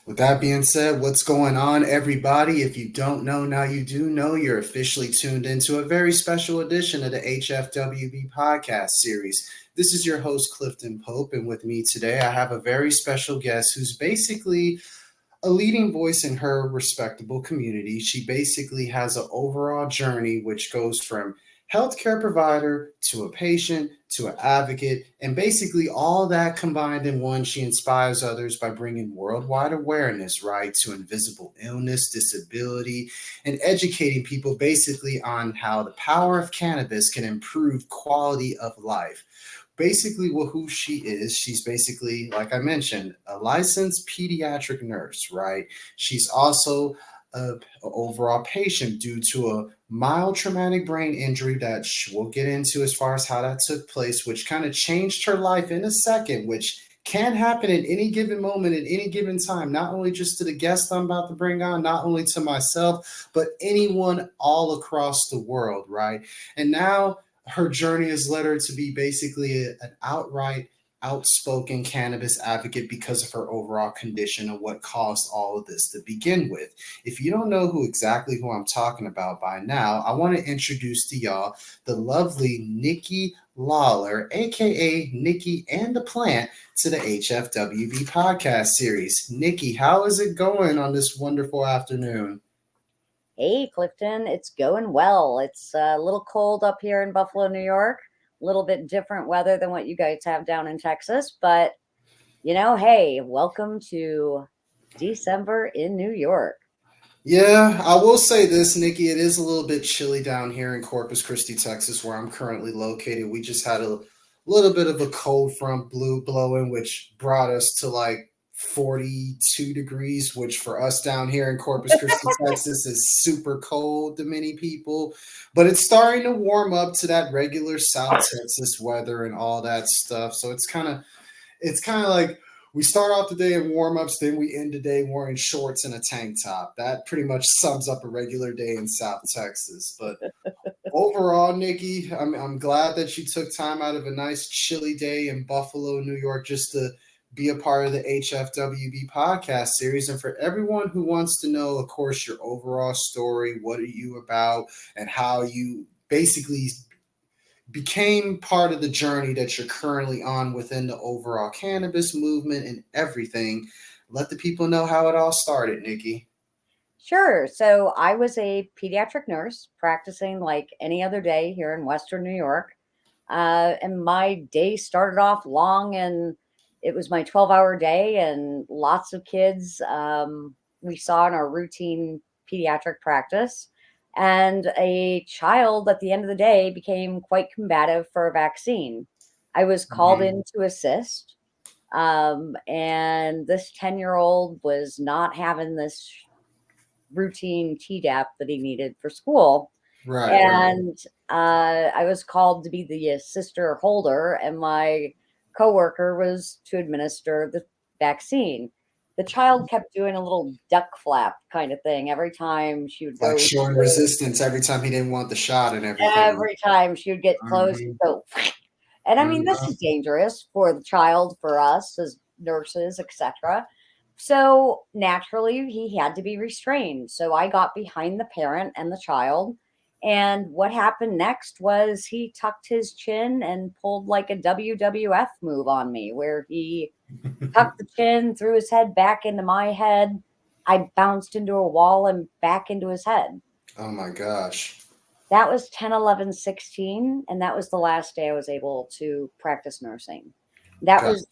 With that being said, what's going on, everybody? If you don't know, now you do know. You're officially tuned into a very special edition of the HFWB Podcast Series. This is your host, Clifton Pope, and with me today, I have a very special guest who's basically a leading voice in her respectable community. She basically has an overall journey which goes from healthcare provider to a patient to an advocate, and basically all that combined in one. She inspires others by bringing worldwide awareness, right, to invisible illness, disability, and educating people basically on how the power of cannabis can improve quality of life. Basically, who she is, she's basically, like I mentioned, a licensed pediatric nurse, right? She's also a overall patient due to a mild traumatic brain injury that we'll get into as far as how that took place, which kind of changed her life in a second, which can happen at any given moment, at any given time, not only just to the guest I'm about to bring on, not only to myself, but anyone all across the world, right? And now her journey has led her to be basically an outright outspoken cannabis advocate because of her overall condition and what caused all of this to begin with. If you don't know who I'm talking about by now, I want to introduce to y'all the lovely Nikki Lawler, aka Nikki and the Plant, to the HFWB Podcast Series. Nikki, how is it going on this wonderful afternoon? Hey, Clifton, it's going well. It's a little cold up here in Buffalo, New York. A little bit different weather than what you guys have down in Texas. But, hey, welcome to December in New York. Yeah, I will say this, Nikki. It is a little bit chilly down here in Corpus Christi, Texas, where I'm currently located. We just had a little bit of a cold front blowing, which brought us to like 42 degrees, which for us down here in Corpus Christi, Texas, is super cold to many people. But it's starting to warm up to that regular South Texas weather and all that stuff. So it's kind of like we start off the day in warm ups, then we end the day wearing shorts and a tank top. That pretty much sums up a regular day in South Texas. But overall, Nikki, I'm glad that you took time out of a nice chilly day in Buffalo, New York, just to be a part of the HFWB podcast series. And for everyone who wants to know, of course, your overall story, what are you about, and how you basically became part of the journey that you're currently on within the overall cannabis movement and everything. Let the people know how it all started, Nikki. Sure. So I was a pediatric nurse practicing like any other day here in Western New York. And my day started off long, and it was my 12-hour day, and lots of kids we saw in our routine pediatric practice. And a child at the end of the day became quite combative for a vaccine. I was called Mhm. in to assist. And this 10-year-old was not having this routine Tdap that he needed for school. Right, right. And I was called to be the sister holder, and my coworker was to administer the vaccine. The child kept doing a little duck flap kind of thing every time she would Like go. showing resistance every time he didn't want the shot and everything. Every time she would get close, he'd Mhm, go. And I mean, this mhm. is dangerous for the child, for us as nurses, etc. So naturally, he had to be restrained. So I got behind the parent and the child. And what happened next was he tucked his chin and pulled like a WWF move on me, where he tucked the chin, threw his head back into my head. I bounced into a wall and back into his head. Oh my gosh. That was 10, 11, 16, and that was the last day I was able to practice nursing. That Gotcha. was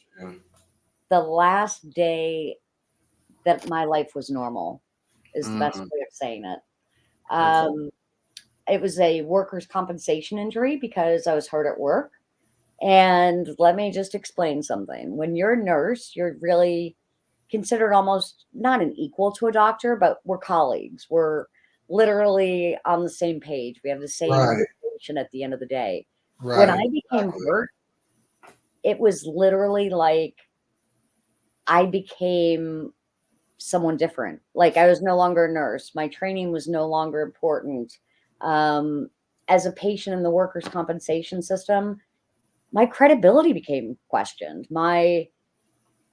the last day that my life was normal, is the best Mm, way of saying it. okay. Um, it was a workers' compensation injury because I was hurt at work. And let me just explain something. When you're a nurse, you're really considered almost not an equal to a doctor, but we're colleagues. We're literally on the same page. We have the same Right, motivation at the end of the day. When right. I became Exactly. hurt, it was literally like I became someone different. Like I was no longer a nurse. My training was no longer important. Um, as a patient in the workers' compensation system, my credibility became questioned. My,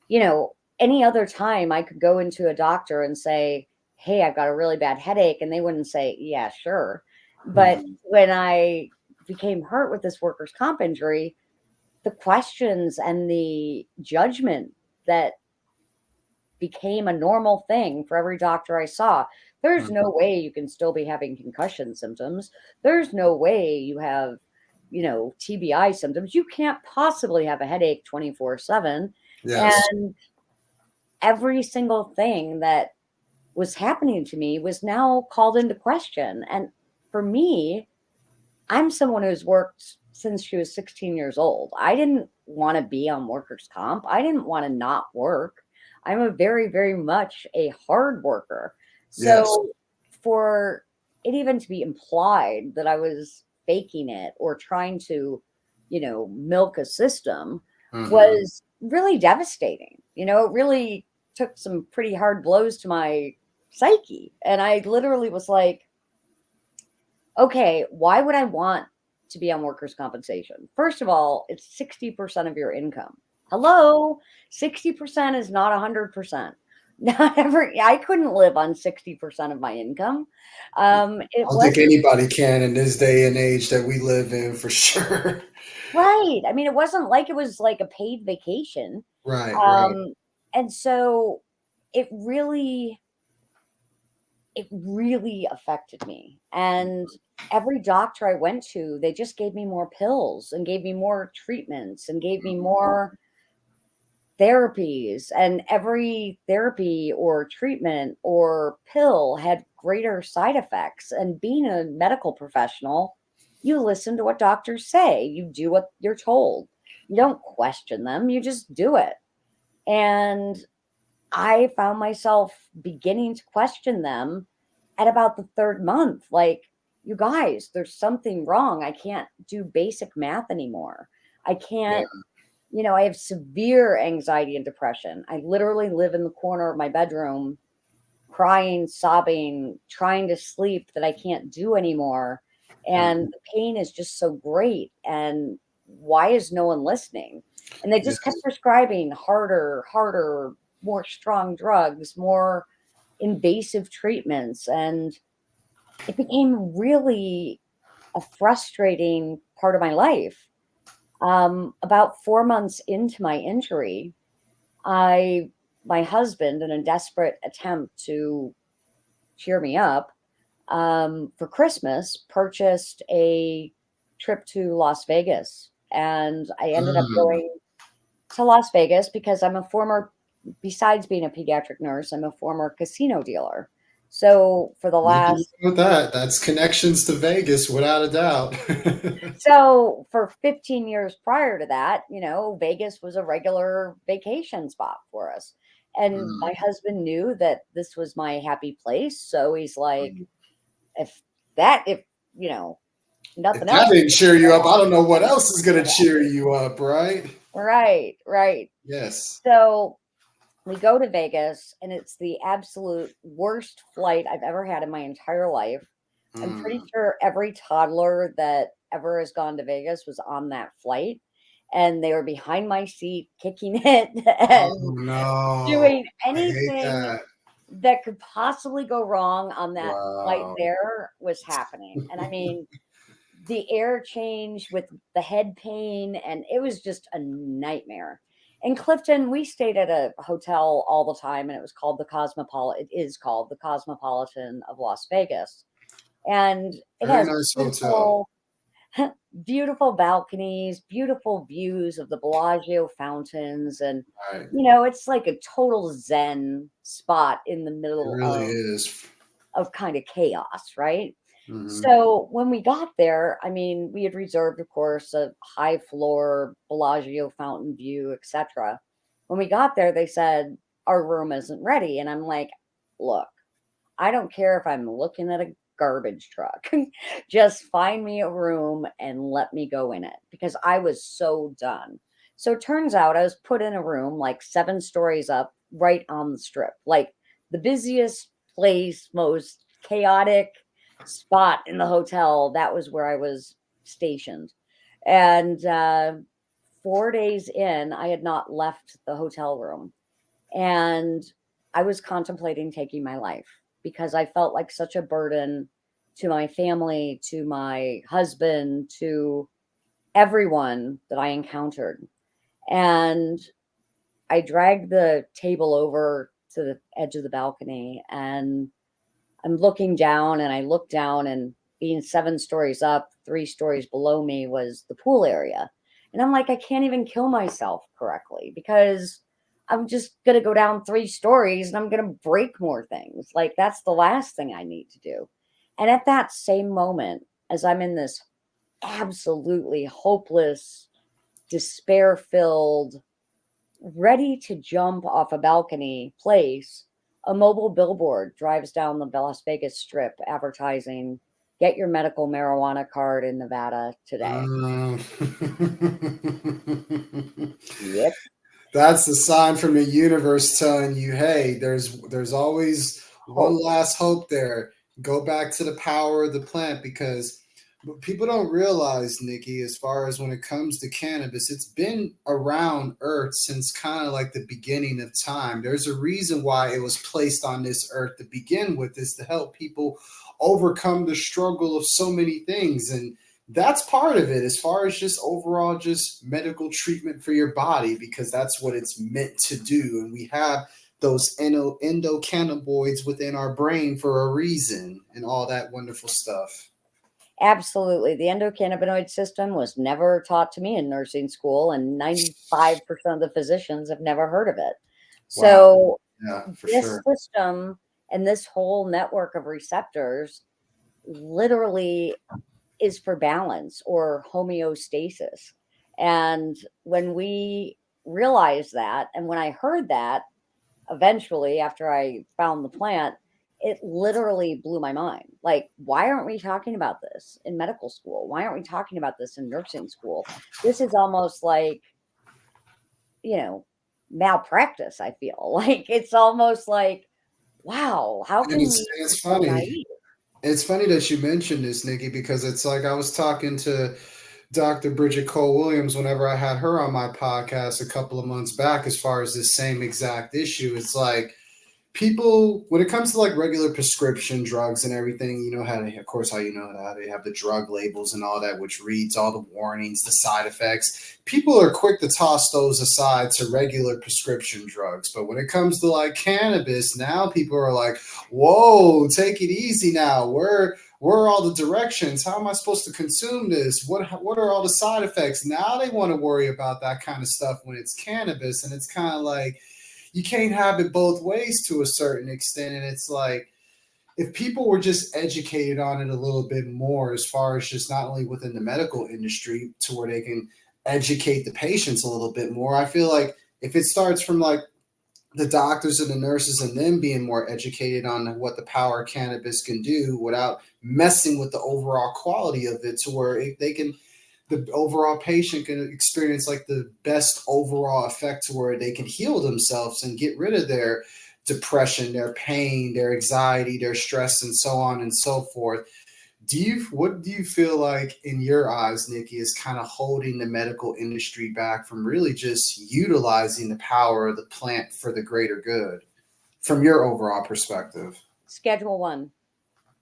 you know, any other time I could go into a doctor and say, hey, I've got a really bad headache. And they wouldn't say, yeah, sure. But when I became hurt with this workers' comp injury, the questions and the judgment that became a normal thing for every doctor I saw. There's no way you can still be having concussion symptoms. There's no way you have, TBI symptoms. You can't possibly have a headache 24/7. Yes. And every single thing that was happening to me was now called into question. And for me, I'm someone who's worked since she was 16 years old. I didn't want to be on workers' comp. I didn't want to not work. I'm a very, very much a hard worker. Yes. So for it even to be implied that I was faking it or trying to, milk a system was really devastating. It really took some pretty hard blows to my psyche. And I literally was like, okay, why would I want to be on workers' compensation? First of all, it's 60% of your income. Hello, 60% is not 100%. I couldn't live on 60% of my income. I don't think anybody can in this day and age that we live in, for sure. Right. I mean, it wasn't like it was like a paid vacation. Right. And so it really affected me. And every doctor I went to, they just gave me more pills and gave me more treatments and gave me more therapies. And every therapy or treatment or pill had greater side effects. And being a medical professional, you listen to what doctors say, you do what you're told. You don't question them, you just do it. And I found myself beginning to question them at about the third month. Like, you guys, there's something wrong. I can't do basic math anymore. I can't, I have severe anxiety and depression. I literally live in the corner of my bedroom, crying, sobbing, trying to sleep that I can't do anymore. And the pain is just so great. And why is no one listening? And they just kept prescribing harder, more strong drugs, more invasive treatments. And it became really a frustrating part of my life. About 4 months into my injury, my husband, in a desperate attempt to cheer me up, for Christmas, purchased a trip to Las Vegas. And I ended up going to Las Vegas because besides being a pediatric nurse, I'm a former casino dealer. So for the last... That's connections to Vegas, without a doubt. So for 15 years prior to that, Vegas was a regular vacation spot for us. And my husband knew that this was my happy place. So he's like, if nothing if else that didn't cheer you up, I don't know what else is going to cheer you up, right? Right. Yes. So we go to Vegas, and it's the absolute worst flight I've ever had in my entire life. I'm pretty sure every toddler that ever has gone to Vegas was on that flight, and they were behind my seat, kicking it and doing anything that could possibly go wrong on that flight there was happening. And I mean, the air change with the head pain, and it was just a nightmare. In Clifton, we stayed at a hotel all the time, and it is called the Cosmopolitan of Las Vegas. And it has beautiful balconies, beautiful views of the Bellagio fountains. And, it's like a total Zen spot in the middle of kind of chaos, right? So when we got there, I mean, we had reserved, of course, a high floor Bellagio fountain view, etc. When we got there, they said, our room isn't ready. And I'm like, look, I don't care if I'm looking at a garbage truck. Just find me a room and let me go in it, because I was so done. So it turns out I was put in a room like 7 stories up, right on the strip, like the busiest place, most chaotic spot in the hotel. That was where I was stationed. And 4 days in, I had not left the hotel room. And I was contemplating taking my life because I felt like such a burden to my family, to my husband, to everyone that I encountered. And I dragged the table over to the edge of the balcony, and I'm looking down, and I look down, and being 7 stories up, 3 stories below me was the pool area. And I'm like, I can't even kill myself correctly because I'm just going to go down 3 stories and I'm going to break more things. Like, that's the last thing I need to do. And at that same moment, as I'm in this absolutely hopeless, despair filled, ready to jump off a balcony place, a mobile billboard drives down the Las Vegas Strip advertising, "Get your medical marijuana card in Nevada today." Uh, Yep. that's the sign from the universe telling you, hey, there's always one Hope. last hope there. Go back to the power of the plant, because what people don't realize, Nikki, as far as when it comes to cannabis, it's been around Earth since kind of like the beginning of time. There's a reason why it was placed on this earth to begin with, is to help people overcome the struggle of so many things. And that's part of it, as far as just overall just medical treatment for your body, because that's what it's meant to do. And we have those endocannabinoids within our brain for a reason, and all that wonderful stuff. Absolutely. The endocannabinoid system was never taught to me in nursing school, and 95% of the physicians have never heard of it. Wow. So, Yeah, for this sure. system and this whole network of receptors literally is for balance or homeostasis. And when we realized that, and when I heard that, eventually after I found the plant, it literally blew my mind. Like, why aren't we talking about this in medical school? Why aren't we talking about this in nursing school? This is almost like, you know, malpractice, I feel. Like, it's almost like, wow, how And can it's we be it's so funny. naive? It's funny that you mentioned this, Nikki, because it's like I was talking to Dr. Bridget Cole Williams whenever I had her on my podcast a couple of months back, as far as this same exact issue. It's like, people, when it comes to like regular prescription drugs and everything, you know how they, of course, how you know how they have the drug labels and all that, which reads all the warnings, the side effects. People are quick to toss those aside to regular prescription drugs. But when it comes to like cannabis, now people are like, whoa, take it easy now. Where are all the directions? How am I supposed to consume this? What are all the side effects? Now they want to worry about that kind of stuff when it's cannabis. And it's kind of like, you can't have it both ways to a certain extent. And it's like, if people were just educated on it a little bit more, as far as just not only within the medical industry, to where they can educate the patients a little bit more, I feel like if it starts from like the doctors and the nurses and them being more educated on what the power of cannabis can do without messing with the overall quality of it, to where they can, the overall patient can experience like the best overall effect, to where they can heal themselves and get rid of their depression, their pain, their anxiety, their stress, and so on and so forth. What do you feel like in your eyes, Nikki, is kind of holding the medical industry back from really just utilizing the power of the plant for the greater good, from your overall perspective? Schedule one.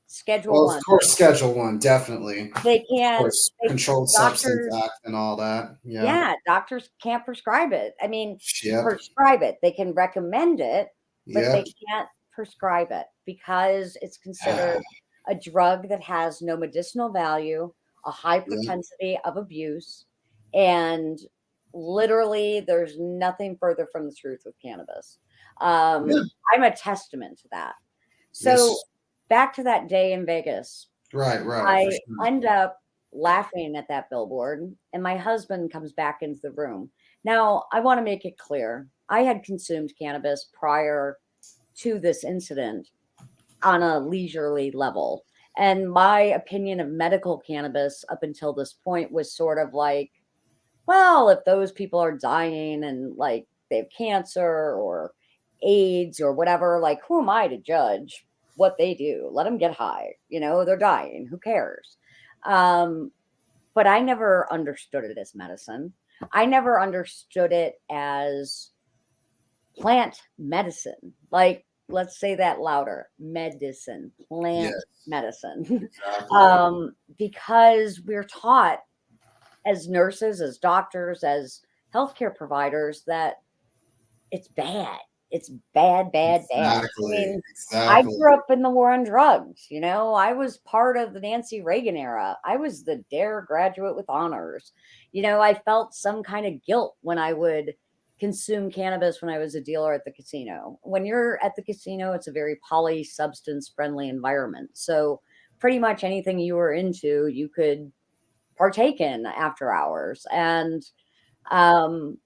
Schedule Well, of one. course, Schedule One, definitely. They Of can't, course, they, Controlled Substance doctors, Act and all that. Yeah. yeah, doctors can't prescribe it. I mean, Yep. prescribe it. They can recommend it, but Yep. they can't prescribe it because it's considered a drug that has no medicinal value, a high Yep. propensity of abuse, and literally there's nothing further from the truth with cannabis. Yeah. I'm a testament to that. So Yes. back to that day in Vegas, Right. Right. For I sure. end up laughing at that billboard, and my husband comes back into the room. Now, I want to make it clear I had consumed cannabis prior to this incident on a leisurely level. And my opinion of medical cannabis up until this point was sort of like, well, if those people are dying and like they have cancer or AIDS or whatever, like who am I to judge what they do? Let them get high. They're dying. Who cares? Um, but I never understood it as medicine. I never understood it as plant medicine. Like, let's say that louder. Medicine, plant Yes, medicine. exactly. Because we're taught as nurses, as doctors, as healthcare providers that it's bad. It's bad, bad, bad. I Exactly. mean, I Exactly. grew up in the war on drugs. I was part of the Nancy Reagan era. I was the DARE graduate with honors. I felt some kind of guilt when I would consume cannabis when I was a dealer at the casino. When you're at the casino, it's a very poly substance friendly environment. So pretty much anything you were into, you could partake in after hours. Um,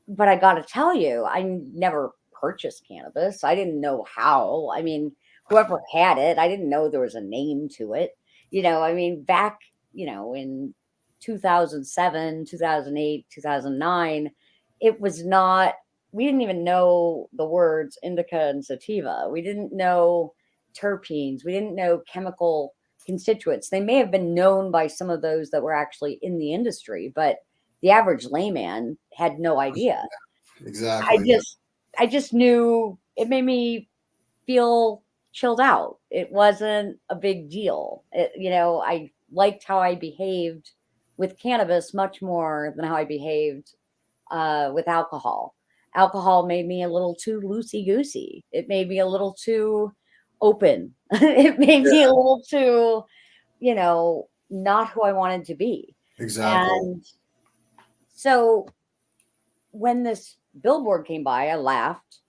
but I got to tell you, I never purchased cannabis. I didn't know how. I mean, whoever had it, I didn't know there was a name to it. I mean, back, in 2007, 2008, 2009, it was not, we didn't even know the words indica and sativa. We didn't know terpenes. We didn't know chemical constituents. They may have been known by some of those that were actually in the industry, but the average layman had no idea. I Exactly. just I just knew it made me feel chilled out. It wasn't a big deal. I liked how I behaved with cannabis much more than how I behaved with alcohol. Alcohol made me a little too loosey goosey. It made me a little too open. It made me a Yeah, little too, not who I wanted to be. exactly. And so when this billboard came by, I laughed,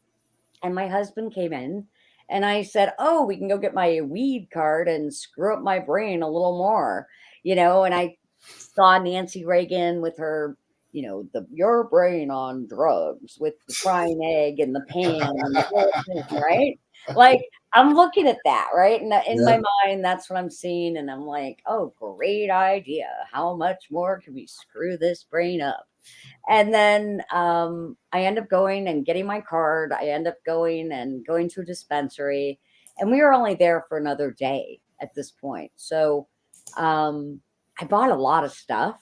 and my husband came in, and I said, "Oh, we can go get my weed card and screw up my brain a little more." And I saw Nancy Reagan with her, the your brain on drugs with the frying egg and the pan and the whole thing, right? Like, I'm looking at that, right? And in Yep. my mind, that's what I'm seeing. And I'm like, oh, great idea. How much more can we screw this brain up? And then I end up going and getting my card. I end up going to a dispensary, and we were only there for another day at this point. So um, I bought a lot of stuff,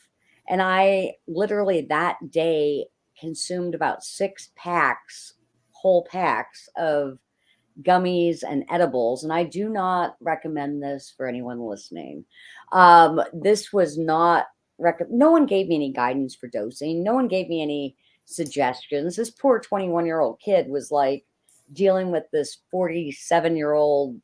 and I literally that day consumed about 6 packs, whole packs of gummies and edibles. And I do not recommend this for anyone listening. This was not, no one gave me any guidance for dosing. No one gave me any suggestions. This poor 21-year-old kid was like dealing with this 47-year-old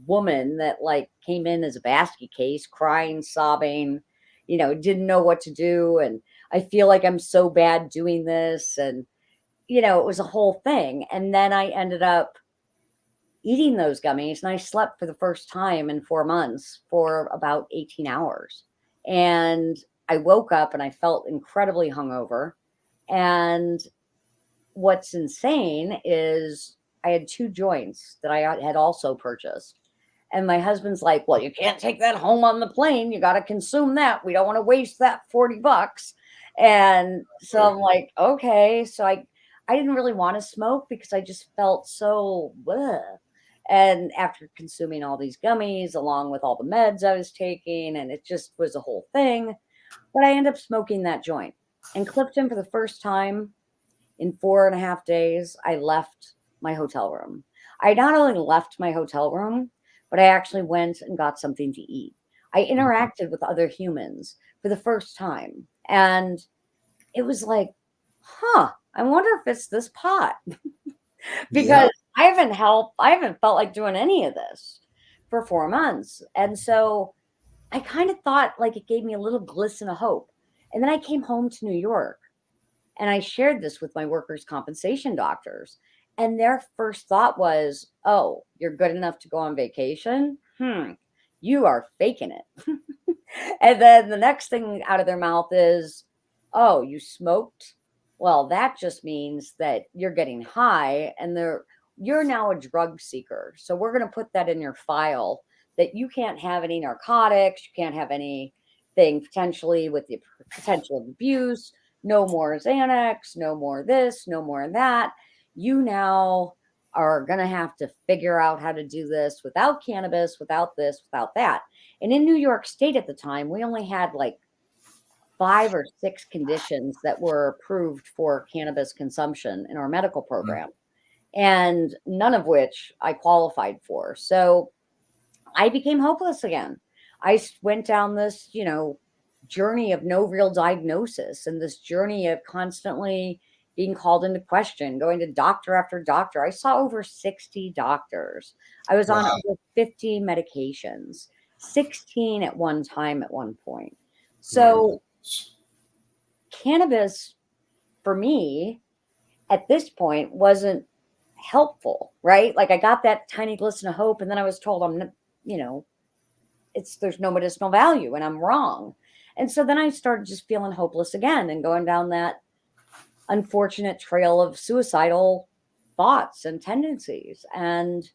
woman that like came in as a basket case, crying, sobbing, didn't know what to do. And I feel like I'm so bad doing this. And, it was a whole thing. And then I ended up eating those gummies, and I slept for the first time in 4 months for about 18 hours. And I woke up and I felt incredibly hungover. And what's insane is I had 2 joints that I had also purchased. And my husband's like, "Well, you can't take that home on the plane. You got to consume that. We don't want to waste that 40 bucks." And so I'm like, "Okay." So I didn't really want to smoke because I just felt so bleh. And after consuming all these gummies along with all the meds I was taking, and it just was a whole thing, but I ended up smoking that joint. And Clifton, for the first time in 4.5 days, I left my hotel room. I not only left my hotel room, but I actually went and got something to eat. I interacted with other humans for the first time. And it was like, huh, I wonder if it's this pot. Yep. Because I haven't felt like doing any of this for 4 months. And so I kind of thought like it gave me a little glisten of hope. And then I came home to New York and I shared this with my workers' compensation doctors. And their first thought was, "Oh, you're good enough to go on vacation? You are faking it." And then the next thing out of their mouth is, "Oh, you smoked? Well, that just means that you're getting high and you're now a drug seeker. So we're going to put that in your file that you can't have any narcotics, you can't have anything potentially with the potential of abuse, no more Xanax, no more this, no more that. You now are going to have to figure out how to do this without cannabis, without this, without that." And in New York State at the time, we only had like 5 or 6 conditions that were approved for cannabis consumption in our medical Mm. program, and none of which I qualified for. So I became hopeless again. Went down this, journey of no real diagnosis and this journey of constantly being called into question, going to doctor after doctor. I saw over 60 doctors. I was on Wow. over 50 medications, 16 at one time at one point. My So goodness. cannabis for me at this point wasn't helpful, right? Like I got that tiny glisten of hope and then I was told you know, there's no medicinal value and I'm wrong. And so then I started just feeling hopeless again and going down that unfortunate trail of suicidal thoughts and tendencies. And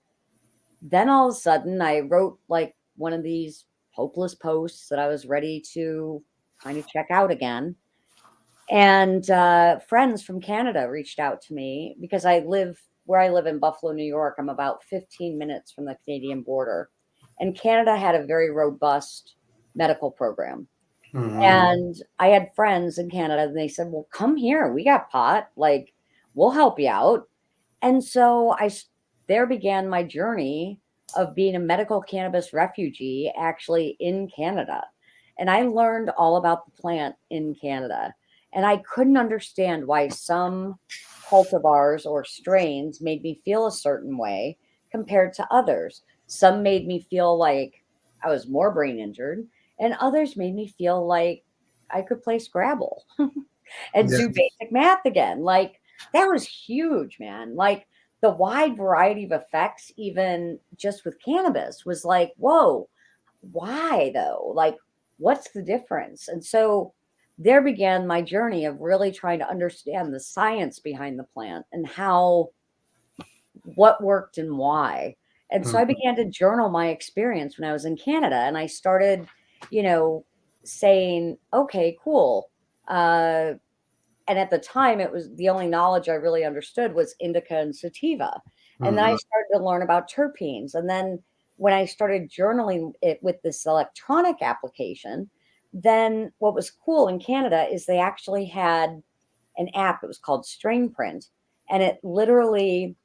then all of a sudden I wrote like one of these hopeless posts that I was ready to kind of check out again. And friends from Canada reached out to me because where I live in Buffalo, New York. I'm about 15 minutes from the Canadian border. And Canada had a very robust medical program. Mhm. And I had friends in Canada and they said, well, come here. We got pot. Like, we'll help you out. And so there began my journey of being a medical cannabis refugee actually in Canada. And I learned all about the plant in Canada. And I couldn't understand why some cultivars or strains made me feel a certain way compared to others. Some made me feel like I was more brain injured, and others made me feel like I could play Scrabble and Yeah. do basic math again. Like, that was huge, man. Like, the wide variety of effects, even just with cannabis, was like, whoa, why though? Like, what's the difference? And so there began my journey of really trying to understand the science behind the plant and what worked and why. And so I Mhm. began to journal my experience when I was in Canada, and I started, saying, okay, cool. And at the time, it was the only knowledge I really understood was indica and sativa. And then I Mhm. started to learn about terpenes. And then when I started journaling it with this electronic application, then what was cool in Canada is they actually had an app. It was called Strain Print, and it literally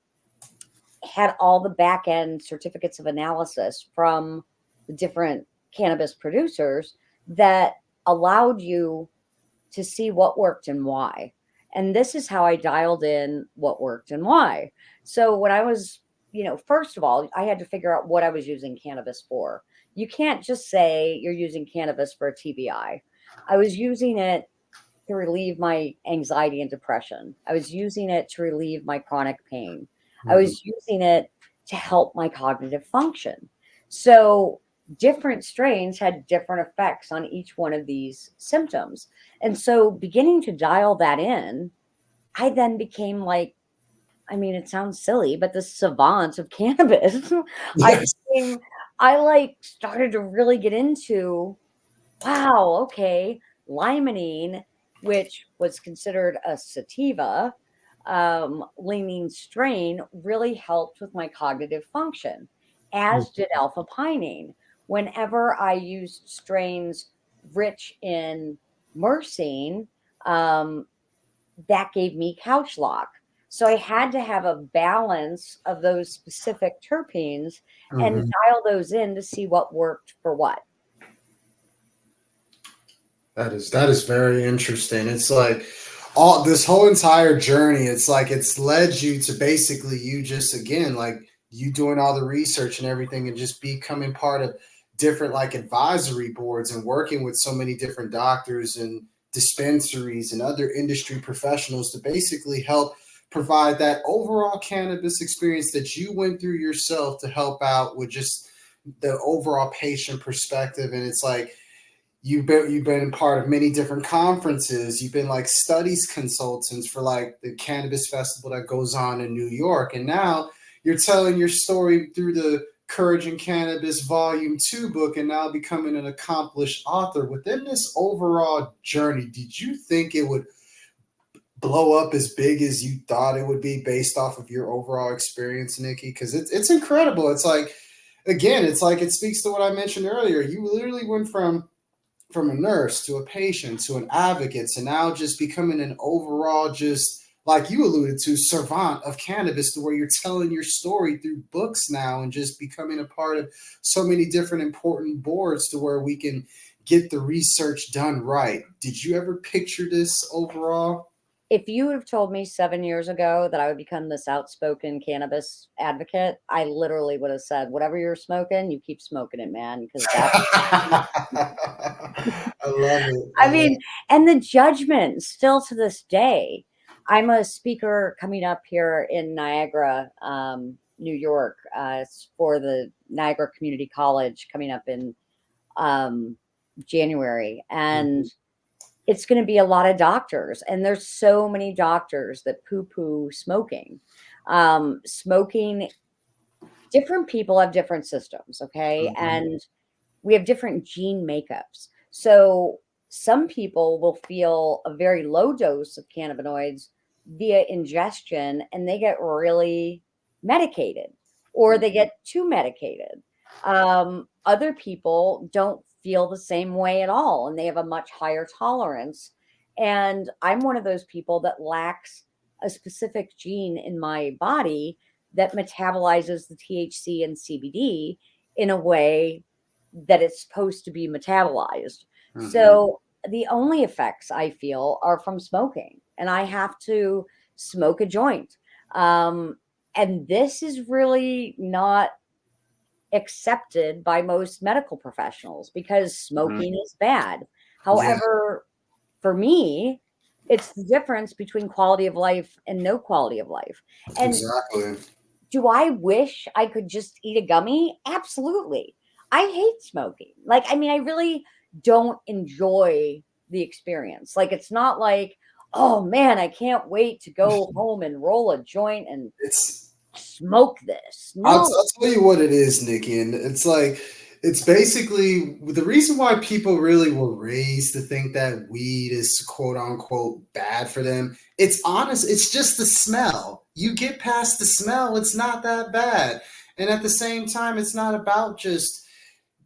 had all the back end certificates of analysis from the different cannabis producers that allowed you to see what worked and why. And this is how I dialed in what worked and why. So when I was, first of all, I had to figure out what I was using cannabis for. You can't just say you're using cannabis for a TBI. I was using it to relieve my anxiety and depression. I was using it to relieve my chronic pain. I Mhm. was using it to help my cognitive function. So different strains had different effects on each one of these symptoms. And so beginning to dial that in, I then became like, I mean, it sounds silly, but the savant of cannabis. I Yes. became, I like started to really get into, wow, okay, limonene, which was considered a sativa leaning strain, really helped with my cognitive function, as did alpha pinene. Whenever I used strains rich in myrcene, um, that gave me couch lock. So I had to have a balance of those specific terpenes and Mhm. dial those in to see what worked for what. That is very interesting. It's like all this whole entire journey, it's like it's led you to basically you just again, like you doing all the research and everything and just becoming part of different like advisory boards and working with so many different doctors and dispensaries and other industry professionals to basically help provide that overall cannabis experience that you went through yourself to help out with just the overall patient perspective. And it's like you've been part of many different conferences. You've been like studies consultants for like the cannabis festival that goes on in New York, and now you're telling your story through the Courage in Cannabis Volume 2 book, and now becoming an accomplished author. Within this overall journey, did you think it would blow up as big as you thought it would be based off of your overall experience, Nikki? Because it's incredible. It's like, again, it's like it speaks to what I mentioned earlier. You literally went from from a nurse to a patient to an advocate to now just becoming an overall, just like you alluded to, servant of cannabis, to where you're telling your story through books now and just becoming a part of so many different important boards to where we can get the research done right. Did you ever picture this overall? If you would have told me 7 years ago that I would become this outspoken cannabis advocate, I literally would have said, whatever you're smoking, you keep smoking it, man, because that's I love it. I mean, and the judgment still to this day. I'm a speaker coming up here in Niagara, New York. It's for the Niagara Community College coming up in um, January. And it's going to be a lot of doctors. And there's so many doctors that poo poo smoking. Smoking, different people have different systems. Okay. Mhm. And we have different gene makeups. So some people will feel a very low dose of cannabinoids via ingestion and they get really medicated or they get too medicated. Other people don't feel the same way at all and they have a much higher tolerance. And I'm one of those people that lacks a specific gene in my body that metabolizes the THC and CBD in a way that it's supposed to be metabolized. Mhm. So the only effects I feel are from smoking, and I have to smoke a joint. Um, and this is really not accepted by most medical professionals because Mhm. smoking is bad. Yeah, However, for me, it's the difference between quality of life and no quality of life. And exactly. do I wish I could just eat a gummy? Absolutely. I hate smoking. Like, I mean, I really don't enjoy the experience. Like, it's not like, oh man, I can't wait to go home and roll a joint and It's smoke this. No. I'll tell you what it is, Nikki, and it's like it's basically the reason why people really were raised to think that weed is quote unquote bad for them. It's honest, it's just the smell. You get past the smell, it's not that bad. And at the same time, it's not about just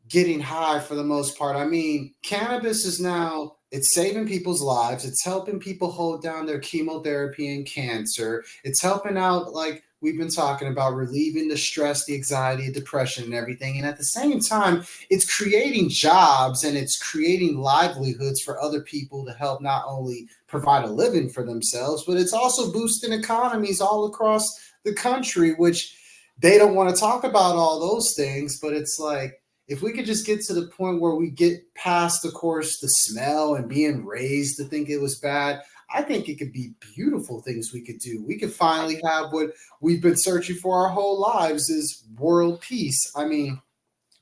getting high for the most part. I mean, cannabis is now it's saving people's lives. It's helping people hold down their chemotherapy and cancer. It's helping out, like we've been talking about, relieving the stress, the anxiety, depression, and everything. And at the same time, it's creating jobs and it's creating livelihoods for other people to help not only provide a living for themselves, but it's also boosting economies all across the country, which they don't want to talk about all those things, but it's like if we could just get to the point where we get past, of course, the smell and being raised to think it was bad, I think it could be beautiful things we could do. We could finally have what we've been searching for our whole lives is world peace. I mean,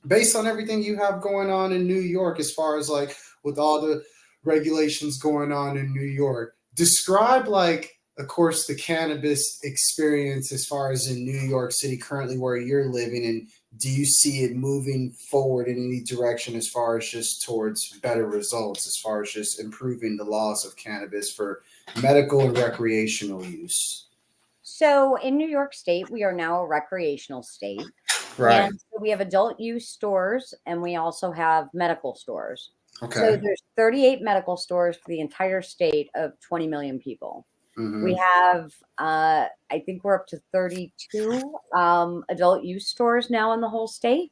based on everything you have going on in New York, as far as like with all the regulations going on in New York, describe like, of course, the cannabis experience as far as in New York City currently where you're living, and do you see it moving forward in any direction as far as just towards better results, as far as just improving the laws of cannabis for medical and recreational use? So in New York State, we are now a recreational state. Right. And so we have adult use stores and we also have medical stores. So Okay. there's 38 medical stores for the entire state of 20 million people. We Mm-hmm. have, I think we're up to 32 adult use stores now in the whole state,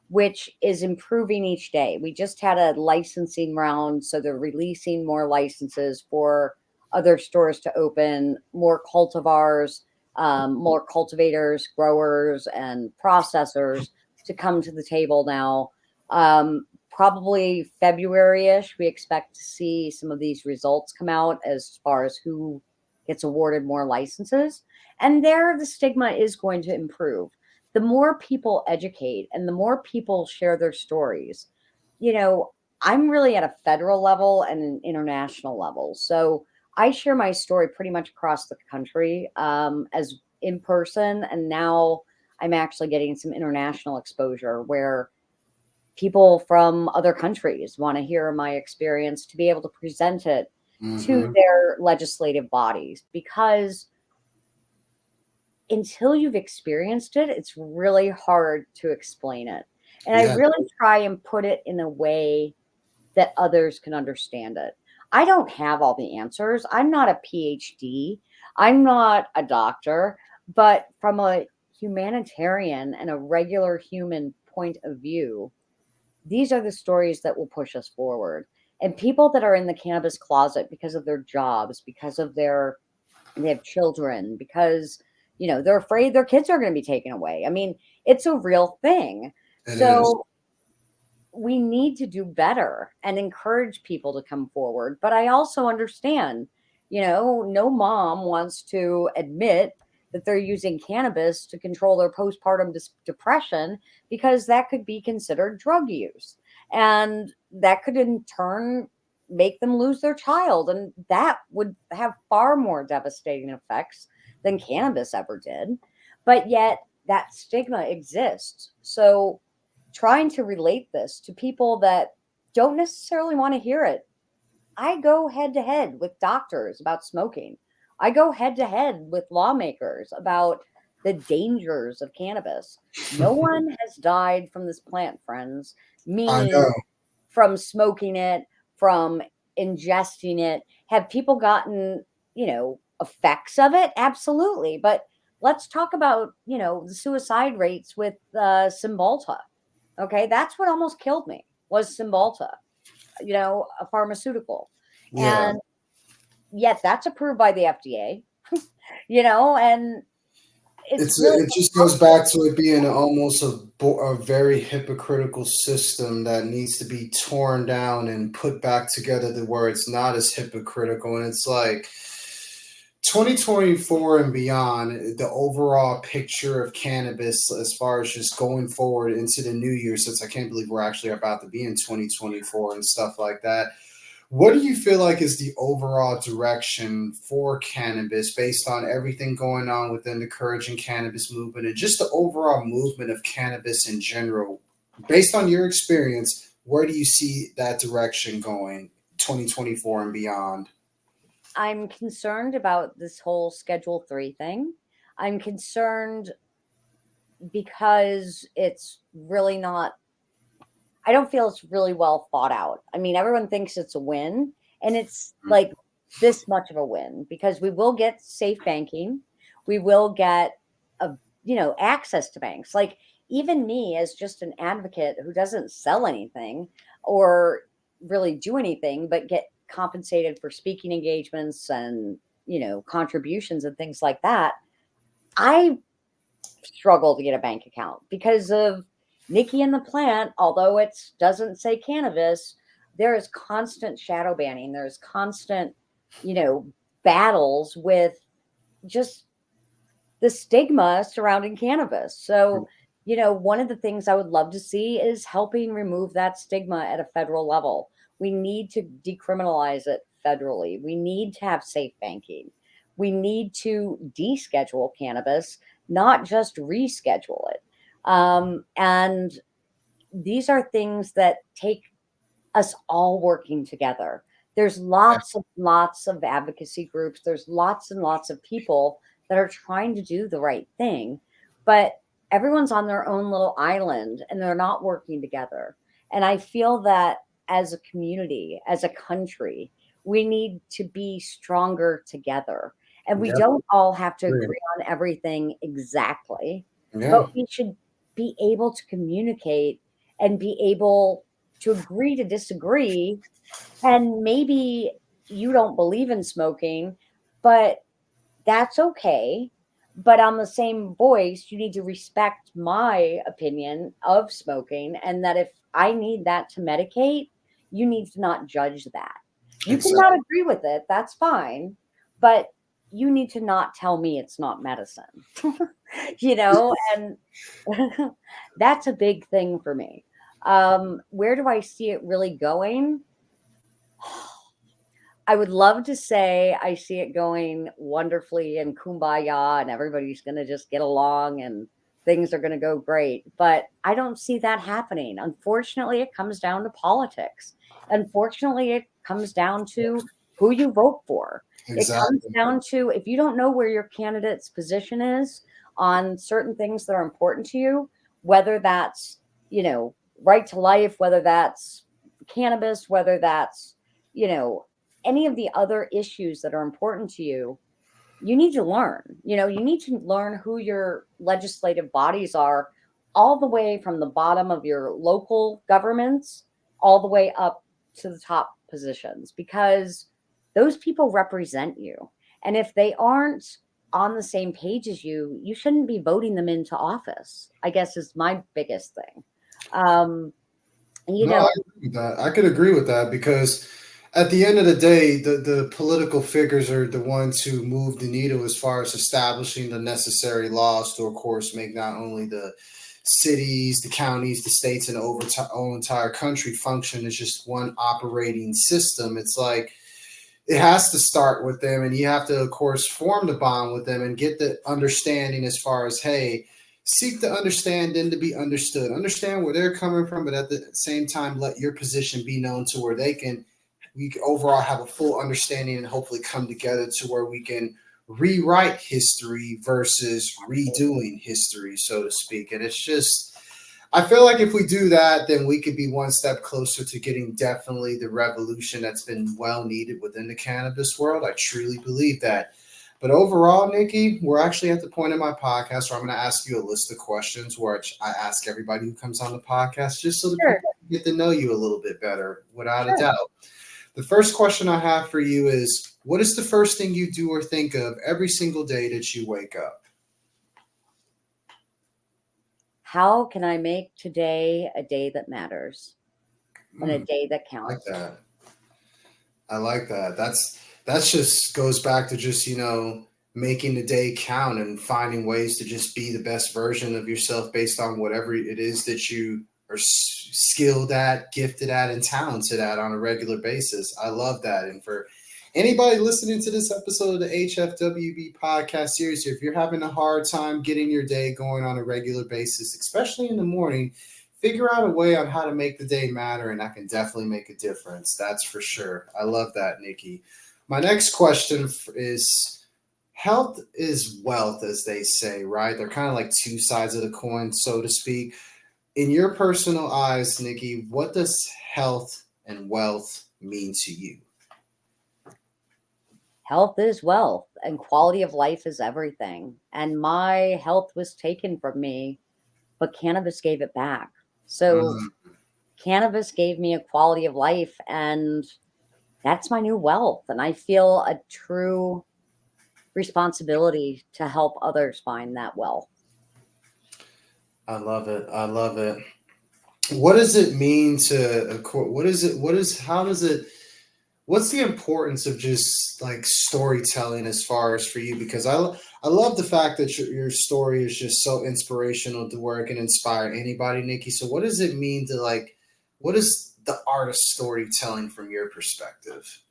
which is improving each day. We just had a licensing round, so they're releasing more licenses for other stores to open, more cultivars, more cultivators, growers, and processors to come to the table now. Probably February-ish, we expect to see some of these results come out as far as who gets awarded more licenses. And there, the stigma is going to improve. The more people educate and the more people share their stories, you know, I'm really at a federal level and an international level. So I share my story pretty much across the country as in person. And now I'm actually getting some international exposure where people from other countries want to hear my experience to be able to present it to Mm-hmm. their legislative bodies because until you've experienced it, it's really hard to explain it. And I Yeah. really try and put it in a way that others can understand it. I don't have all the answers. I'm not a PhD. I'm not a doctor, but from a humanitarian and a regular human point of view, these are the stories that will push us forward. And people that are in the cannabis closet because of their jobs, because of they have children, because they're afraid their kids are going to be taken away. I mean, it's a real thing. It is. So we need to do better and encourage people to come forward. But I also understand, no mom wants to admit that they're using cannabis to control their postpartum depression, because that could be considered drug use. And that could in turn make them lose their child. And that would have far more devastating effects than cannabis ever did. But yet that stigma exists. So trying to relate this to people that don't necessarily want to hear it. I go head to head with doctors about smoking. I go head to head with lawmakers about the dangers of cannabis. No one has died from this plant, friends, I meaning know. from smoking it, from ingesting it. Have people gotten, effects of it? Absolutely. But let's talk about, the suicide rates with Cymbalta. Okay, that's what almost killed me was Cymbalta, a pharmaceutical. Yeah. And yet that's approved by the FDA, and it's really It just goes back to it being almost a very hypocritical system that needs to be torn down and put back together to where it's not as hypocritical. And it's like 2024 and beyond, the overall picture of cannabis as far as just going forward into the new year, since I can't believe we're actually about to be in 2024 and stuff like that. What do you feel like is the overall direction for cannabis based on everything going on within the Courage and Cannabis movement and just the overall movement of cannabis in general? Based on your experience, where do you see that direction going 2024 and beyond? I'm concerned about this whole Schedule 3 thing. I'm concerned because it's really not, I don't feel it's really well thought out. I mean, everyone thinks it's a win, and it's like this much of a win because we will get safe banking. We will get access to banks. Like even me as just an advocate who doesn't sell anything or really do anything, but get compensated for speaking engagements and, contributions and things like that. I struggle to get a bank account because of Nikki and the plant. Although it doesn't say cannabis, there is constant shadow banning. There's constant, battles with just the stigma surrounding cannabis. So, one of the things I would love to see is helping remove that stigma at a federal level. We need to decriminalize it federally. We need to have safe banking. We need to deschedule cannabis, not just reschedule it. And these are things that take us all working together. There's lots of advocacy groups. There's lots and lots of people that are trying to do the right thing, but everyone's on their own little island and they're not working together. And I feel that as a community, as a country, we need to be stronger together. And we Yep. don't all have to Agree. agree on everything exactly, Yeah. but we should be able to communicate and be able to agree to disagree. And maybe you don't believe in smoking, but that's okay. But on the same voice, you need to respect my opinion of smoking, and that if I need that to medicate, you need to not judge that. You cannot Exactly. agree with it, that's fine, but you need to not tell me it's not medicine. And that's a big thing for me. Where do I see it really going? I would love to say I see it going wonderfully and kumbaya and everybody's going to just get along and things are going to go great. But I don't see that happening. Unfortunately, it comes down to politics. Unfortunately, it comes down to who you vote for. It comes Exactly. down to if you don't know where your candidate's position is on certain things that are important to you, whether that's, right to life, whether that's cannabis, whether that's, any of the other issues that are important to you, you need to learn. You need to learn who your legislative bodies are, all the way from the bottom of your local governments all the way up to the top positions, because those people represent you. And if they aren't on the same page as you, you shouldn't be voting them into office, I guess, is my biggest thing. No, I agree with that. I could agree with that because at the end of the day, the political figures are the ones who move the needle as far as establishing the necessary laws to, of course, make not only the cities, the counties, the states, and the whole entire country function as just one operating system. It's like it has to start with them, and you have to, of course, form the bond with them and get the understanding as far as, hey, seek to understand and to be understood. Understand where they're coming from, but at the same time, let your position be known to where we can overall have a full understanding and hopefully come together to where we can rewrite history versus redoing history, so to speak. And it's just, I feel like if we do that, then we could be one step closer to getting definitely the revolution that's been well needed within the cannabis world. I truly believe that. But overall, Nikki, we're actually at the point in my podcast where I'm going to ask you a list of questions, which I ask everybody who comes on the podcast, just so that people can get to know you a little bit better, without a doubt. The first question I have for you is, what is the first thing you do or think of every single day that you wake up? How can I make today a day that matters and a day that counts? I like that. I like that. That's just goes back to just, making the day count and finding ways to just be the best version of yourself based on whatever it is that you are skilled at, gifted at, and talented at on a regular basis. I love that. And for anybody listening to this episode of the HFWB Podcast Series, if you're having a hard time getting your day going on a regular basis, especially in the morning, figure out a way on how to make the day matter, and that can definitely make a difference. That's for sure. I love that, Nikki. My next question is, health is wealth, as they say, right? They're kind of like two sides of the coin, so to speak. In your personal eyes, Nikki, what does health and wealth mean to you? Health is wealth, and quality of life is everything. And my health was taken from me, but cannabis gave it back. So cannabis gave me a quality of life, and that's my new wealth. And I feel a true responsibility to help others find that wealth. I love it. I love it. What does it mean to, what's the importance of just like storytelling as far as for you? Because I love the fact that your story is just so inspirational to where it can inspire anybody, Nikki. So what does it mean to what is the art of storytelling from your perspective?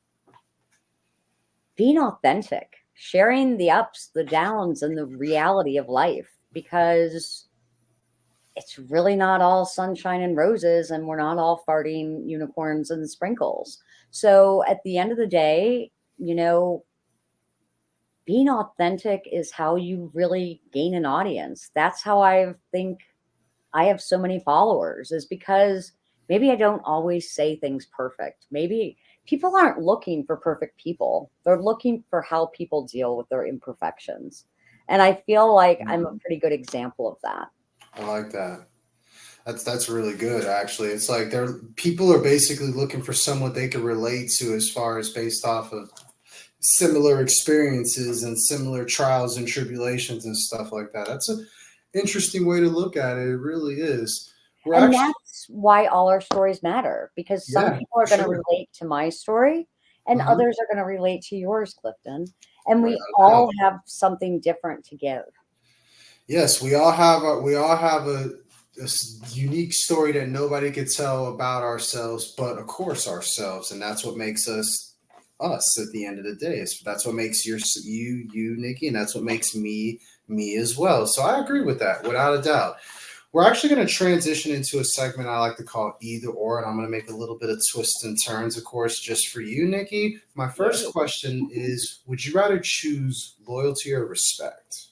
Being authentic, sharing the ups, the downs, and the reality of life, because it's really not all sunshine and roses, and we're not all farting unicorns and sprinkles. So at the end of the day, being authentic is how you really gain an audience. That's how I think I have so many followers, is because maybe I don't always say things perfect. Maybe people aren't looking for perfect people. They're looking for how people deal with their imperfections. And I feel like I'm a pretty good example of that. I like that. That's really good, actually. It's like people are basically looking for someone they can relate to as far as based off of similar experiences and similar trials and tribulations and stuff like that. That's an interesting way to look at it. It really is. That's why all our stories matter, because some people are going to relate to my story and others are going to relate to yours, Clifton. And we all have something different to give. Yes, we all have a unique story that nobody could tell about ourselves, but of course ourselves. And that's what makes us at the end of the day. That's what makes you, Nikki, and that's what makes me as well. So I agree with that, without a doubt. We're actually going to transition into a segment I like to call either or, and I'm going to make a little bit of twists and turns, of course, just for you, Nikki. My first question is, would you rather choose loyalty or respect?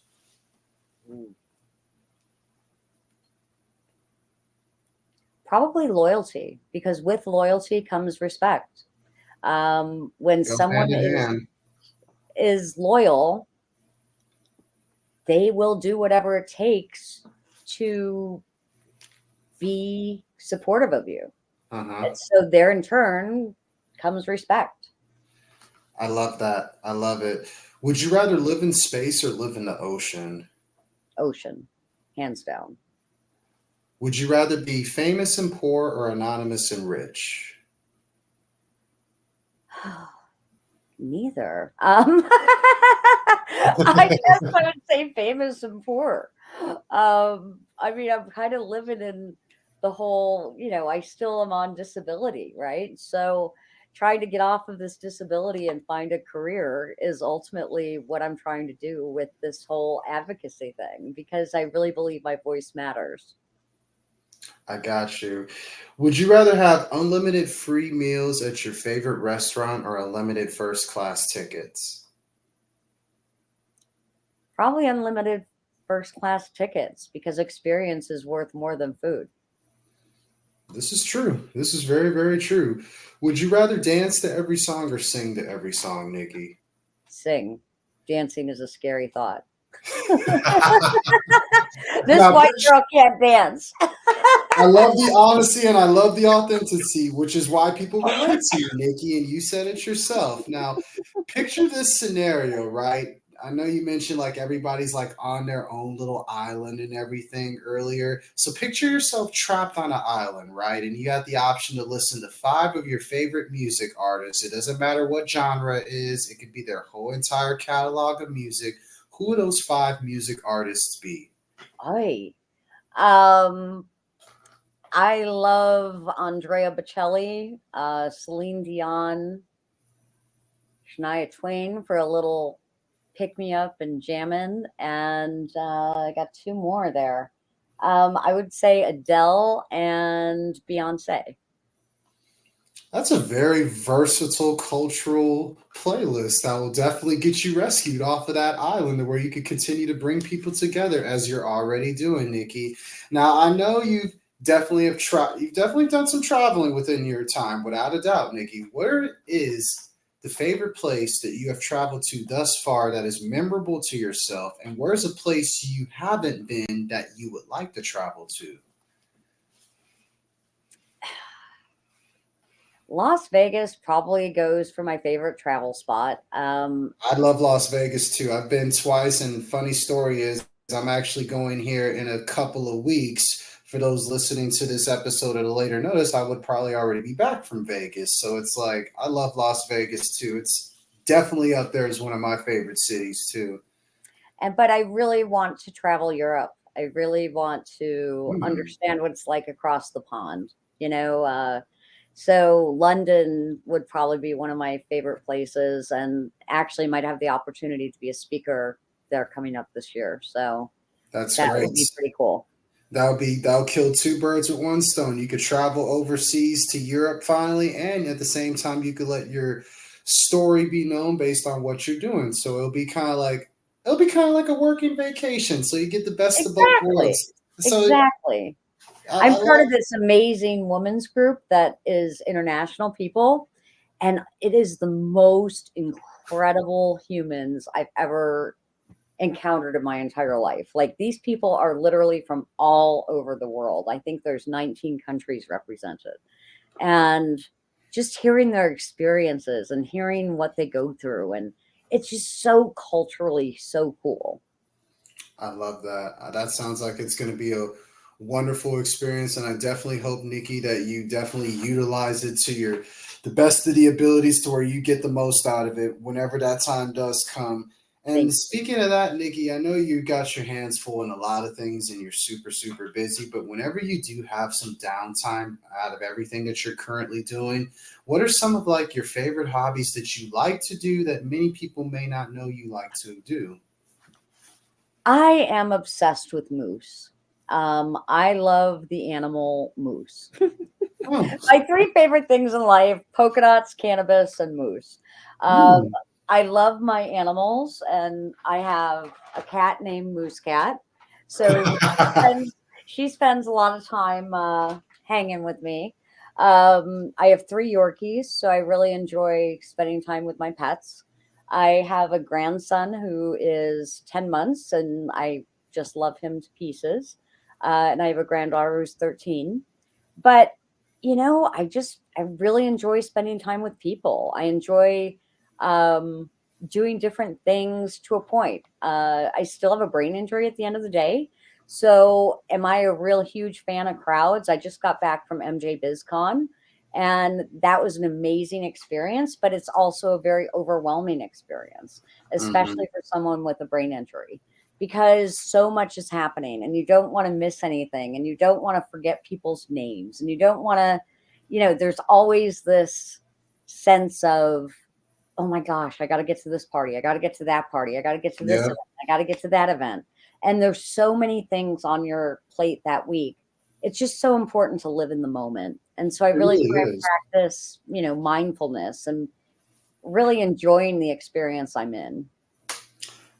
Probably loyalty, because with loyalty comes respect. When Go someone hand in hand. is loyal, they will do whatever it takes to be supportive of you. Uh-huh. And so there in turn comes respect. I love that. I love it. Would you rather live in space or live in the ocean? Ocean, hands down. Would you rather be famous and poor or anonymous and rich? Neither. I guess I would say famous and poor. I mean, I'm kind of living in the whole, I still am on disability, right? So trying to get off of this disability and find a career is ultimately what I'm trying to do with this whole advocacy thing, because I really believe my voice matters. I got you. Would you rather have unlimited free meals at your favorite restaurant or unlimited first class tickets? Probably unlimited first class tickets, because experience is worth more than food. This is true. This is very, very true. Would you rather dance to every song or sing to every song, Nikki? Sing. Dancing is a scary thought. This Now, white girl can't dance. I love the honesty and I love the authenticity, which is why people relate to you, Nikki, and you said it yourself. Now, picture this scenario, right? I know you mentioned like everybody's like on their own little island and everything earlier. So picture yourself trapped on an island, right? And you have the option to listen to five of your favorite music artists. It doesn't matter what genre it is, it could be their whole entire catalog of music. Who would those five music artists be? Oy. Um, I love Andrea Bocelli, Celine Dion, Shania Twain for a little pick me up and jamming, and I got two more there. I would say Adele and Beyonce. That's a very versatile cultural playlist that will definitely get you rescued off of that island where you could continue to bring people together as you're already doing, Nikki. Now, I know you've definitely done some traveling within your time, without a doubt, Nikki. Where is the favorite place that you have traveled to thus far that is memorable to yourself? And where's a place you haven't been that you would like to travel to? Las Vegas probably goes for my favorite travel spot. I love Las Vegas too. I've been twice, and funny story is I'm actually going here in a couple of weeks. For those listening to this episode at a later notice, I would probably already be back from Vegas. So it's like I love Las Vegas too. It's definitely up there as one of my favorite cities too. But I really want to travel Europe. I really want to Hmm. understand what it's like across the pond. So London would probably be one of my favorite places, and actually might have the opportunity to be a speaker there coming up this year. So That's that great. would be pretty cool. That'll kill two birds with one stone. You could travel overseas to Europe finally, and at the same time, you could let your story be known based on what you're doing. So it'll be kind of like a working vacation. So you get the best of both Exactly. worlds. So Exactly. I I'm part love. of this amazing women's group that is international people, and it is the most incredible humans I've ever encountered in my entire life. Like, these people are literally from all over the world. I think there's 19 countries represented. And just hearing their experiences and hearing what they go through, and it's just so culturally so cool. I love that. That sounds like it's going to be a wonderful experience, and I definitely hope, Nikki, that you definitely utilize it to the best of the abilities to where you get the most out of it whenever that time does come. And Thank speaking of that, Nikki, I know you got your hands full in a lot of things and you're super, super busy, but whenever you do have some downtime out of everything that you're currently doing, what are some of like your favorite hobbies that you like to do that many people may not know you like to do? I am obsessed with moose. I love the animal moose. Oh, My three favorite things in life: polka dots, cannabis, and moose. Um, hmm. I love my animals, and I have a cat named Moose Cat. So she spends a lot of time hanging with me. I have 3 Yorkies, so I really enjoy spending time with my pets. I have a grandson who is 10 months, and I just love him to pieces. And I have a granddaughter who's 13. But, I really enjoy spending time with people. I enjoy um, doing different things to a point. I still have a brain injury at the end of the day. So, am I a real huge fan of crowds? I just got back from MJ BizCon, and that was an amazing experience, but it's also a very overwhelming experience, Hmm. especially for someone with a brain injury, because so much is happening and you don't want to miss anything and you don't want to forget people's names and you don't want to, there's always this sense of, oh my gosh, I got to get to this party. I got to get to that party. I got to get to this Yeah, event. I got to get to that event. And there's so many things on your plate that week. It's just so important to live in the moment. And so I it really really try is. and practice, mindfulness and really enjoying the experience I'm in.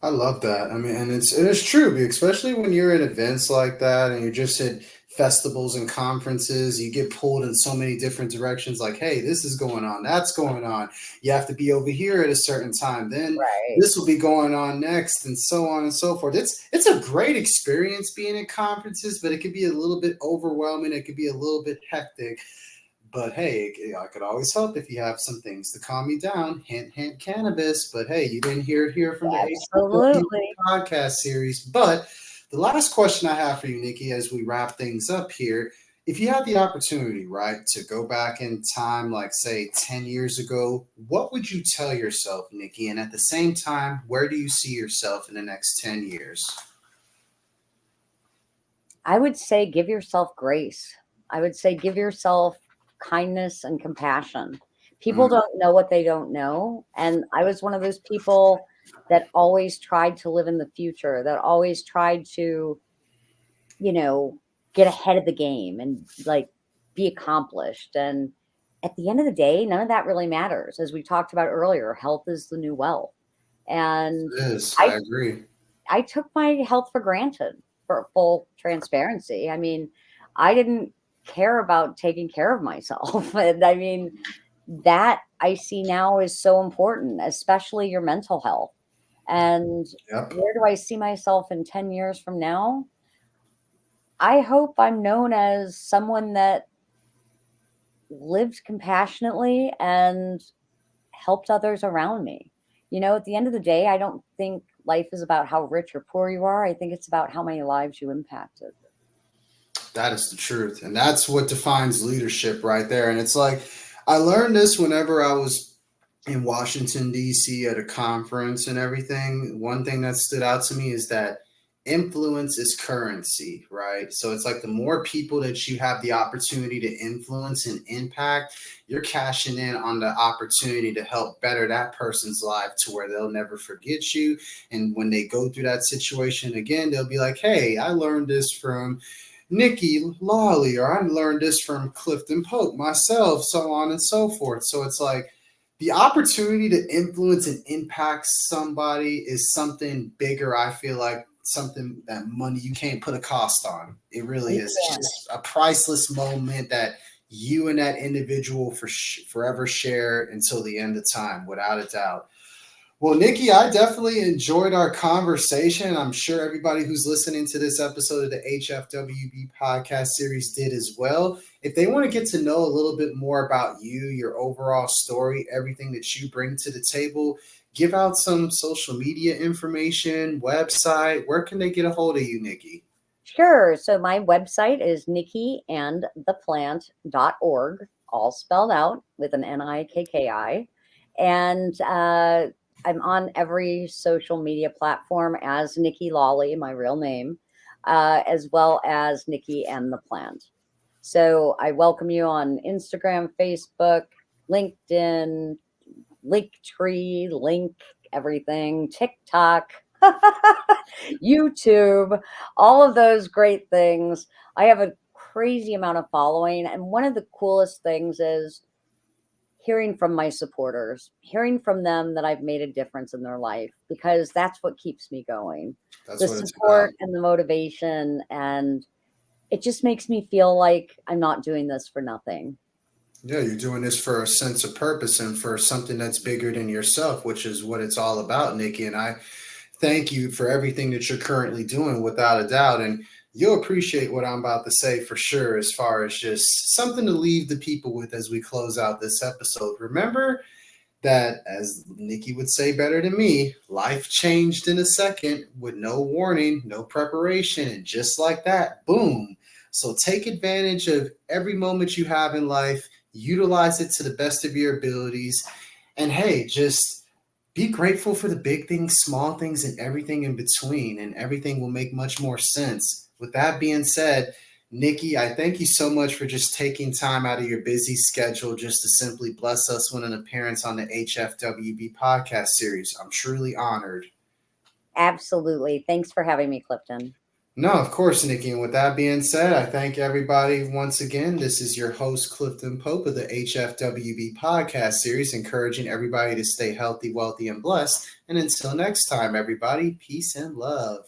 I love that. I mean, and it's true, especially when you're at events like that and you're just at festivals and conferences, you get pulled in so many different directions. Like, hey, this is going on, that's going on. You have to be over here at a certain time. Then Right. this will be going on next, and so on and so forth. It's a great experience being at conferences, but it could be a little bit overwhelming. It could be a little bit hectic. But hey, I could always help if you have some things to calm me down. Hint, hint, cannabis. But hey, you didn't hear it here from the HFWB Absolutely. Podcast Series. But the last question I have for you, Nikki, as we wrap things up here, if you had the opportunity, right, to go back in time, like say 10 years ago, what would you tell yourself, Nikki? And at the same time, where do you see yourself in the next 10 years? I would say give yourself grace. I would say give yourself kindness and compassion. People Mm, don't know what they don't know. And I was one of those people that always tried to live in the future, that always tried to, you know, get ahead of the game and like be accomplished. And at the end of the day, none of that really matters. As we talked about earlier, health is the new wealth. And it is. I I agree. I took my health for granted, for full transparency. I mean, I didn't care about taking care of myself. And I mean, that I see now is so important, especially your mental health. And Yep. where do I see myself in 10 years from now? I hope I'm known as someone that lived compassionately and helped others around me. At the end of the day, I don't think life is about how rich or poor you are. I think it's about how many lives you impacted. That is the truth. And that's what defines leadership right there. And it's like, I learned this whenever I was in Washington, D.C. at a conference and everything. One thing that stood out to me is that influence is currency, right? So it's like the more people that you have the opportunity to influence and impact, you're cashing in on the opportunity to help better that person's life to where they'll never forget you. And when they go through that situation again, they'll be like, hey, I learned this from Nikki, Lawley, or I learned this from Clifton Pope myself, so on and so forth. So it's like the opportunity to influence and impact somebody is something bigger. I feel like something that money you can't put a cost on. It really You is. It's can. just a priceless moment that you and that individual forever share until the end of time, without a doubt. Well, Nikki, I definitely enjoyed our conversation. I'm sure everybody who's listening to this episode of the HFWB Podcast Series did as well. If they want to get to know a little bit more about you, your overall story, everything that you bring to the table, give out some social media information, website. Where can they get a hold of you, Nikki? Sure. So my website is nikkiandtheplant.org, all spelled out with an Nikki. And I'm on every social media platform as Nikki Lawley, my real name, as well as Nikki and the Plant. So I welcome you on Instagram, Facebook, LinkedIn, Linktree, Link, everything, TikTok, YouTube, all of those great things. I have a crazy amount of following. And one of the coolest things is hearing from my supporters, hearing from them that I've made a difference in their life, because that's what keeps me going. That's The what it's about. support and the motivation and it just makes me feel like I'm not doing this for nothing. Yeah, you're doing this for a sense of purpose and for something that's bigger than yourself, which is what it's all about, Nikki. And I thank you for everything that you're currently doing without a doubt. And you'll appreciate what I'm about to say for sure, as far as just something to leave the people with as we close out this episode. Remember that, as Nikki would say better than me, life changed in a second with no warning, no preparation, and just like that, boom. So take advantage of every moment you have in life, utilize it to the best of your abilities, and hey, just be grateful for the big things, small things, and everything in between, and everything will make much more sense. With that being said, Nikki, I thank you so much for just taking time out of your busy schedule just to simply bless us with an appearance on the HFWB Podcast Series. I'm truly honored. Absolutely. Thanks for having me, Clifton. No, of course, Nikki. And with that being said, I thank everybody once again. This is your host, Clifton Pope of the HFWB Podcast Series, encouraging everybody to stay healthy, wealthy, and blessed. And until next time, everybody, peace and love.